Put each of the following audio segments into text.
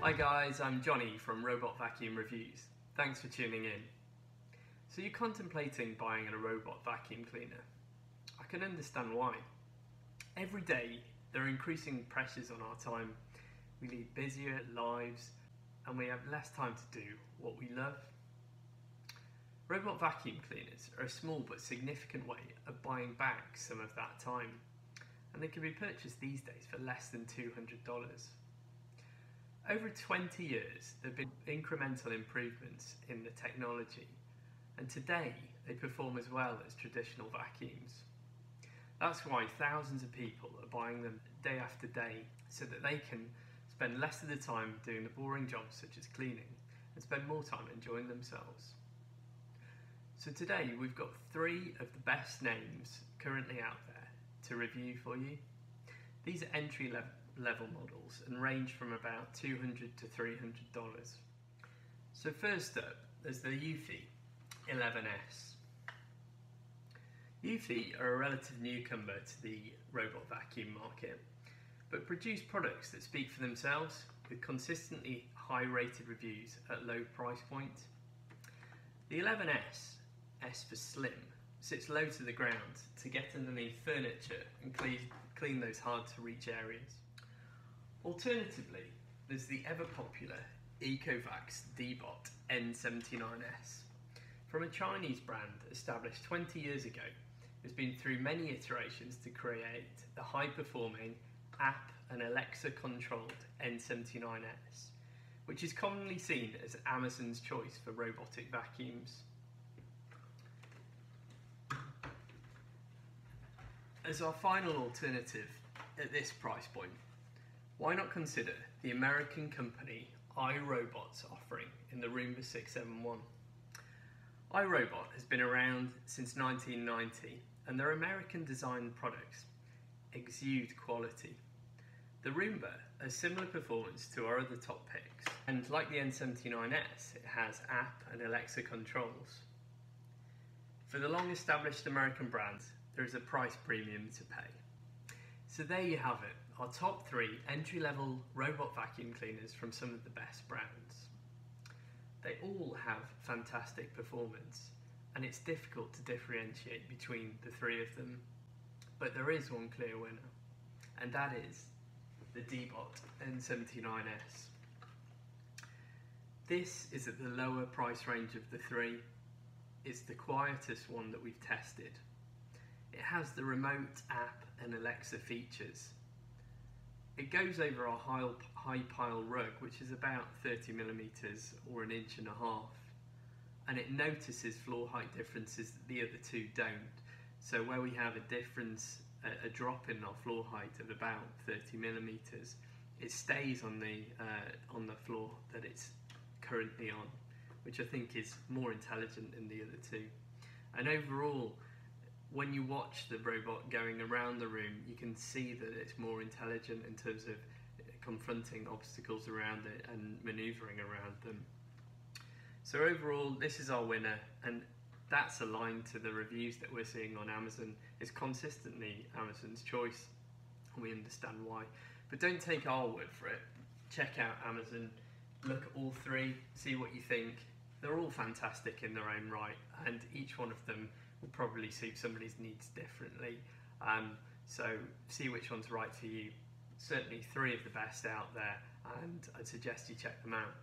Hi guys, I'm Johnny from Robot Vacuum Reviews. Thanks for tuning in. So you're contemplating buying a robot vacuum cleaner. I can understand why. Every day there are increasing pressures on our time. We lead busier lives and we have less time to do what we love. Robot vacuum cleaners are a small but significant way of buying back some of that time, and they can be purchased these days for less than $200. Over 20 years, there have been incremental improvements in the technology, and today they perform as well as traditional vacuums. That's why thousands of people are buying them day after day, so that they can spend less of the time doing the boring jobs such as cleaning and spend more time enjoying themselves. So today we've got 3 of the best names currently out there to review for you. These are entry level models and range from about $200 to $300. So first up, there's the Eufy N79S. Eufy are a relative newcomer to the robot vacuum market, but produce products that speak for themselves with consistently high rated reviews at low price point. The N79S, S for slim, sits low to the ground to get underneath furniture and clean those hard to reach areas. Alternatively, there's the ever popular ECOVACS Deebot N79S. From a Chinese brand established 20 years ago, it's been through many iterations to create the high-performing app and Alexa controlled N79S, which is commonly seen as Amazon's choice for robotic vacuums. As our final alternative at this price point, why not consider the American company iRobot's offering in the Roomba 671. iRobot has been around since 1990 and their American designed products exude quality. The Roomba has similar performance to our other top picks, and like the N79S, it has app and Alexa controls. For the long established American brand, there is a price premium to pay. So there you have it, our top 3 entry-level robot vacuum cleaners from some of the best brands. They all have fantastic performance, and it's difficult to differentiate between the 3 of them, but there is one clear winner, and that is the Deebot N79S. This is at the lower price range of the 3. It's the quietest one that we've tested. It has the remote app and Alexa features. It goes over our high pile rug, which is about 30mm or 1.5 inches, and it notices floor height differences that the other 2 don't. So where we have a drop in our floor height of about 30mm, it stays on the floor that it's currently on, which I think is more intelligent than the other 2. And overall, when you watch the robot going around the room, you can see that it's more intelligent in terms of confronting obstacles around it and manoeuvring around them. So overall, this is our winner, and that's aligned to the reviews that we're seeing on Amazon. It's consistently Amazon's choice, and we understand why. But don't take our word for it. Check out Amazon, look at all 3, see what you think. They're all fantastic in their own right, and each one of them will probably suit somebody's needs differently. So see which one's right for you. Certainly 3 of the best out there, and I'd suggest you check them out.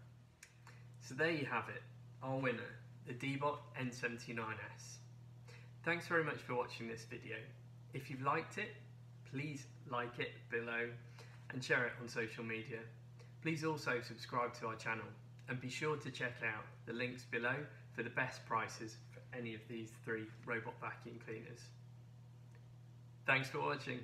So there you have it, our winner, the Deebot N79S. Thanks very much for watching this video. If you've liked it, please like it below and share it on social media. Please also subscribe to our channel, and be sure to check out the links below for the best prices for any of these 3 robot vacuum cleaners. Thanks for watching.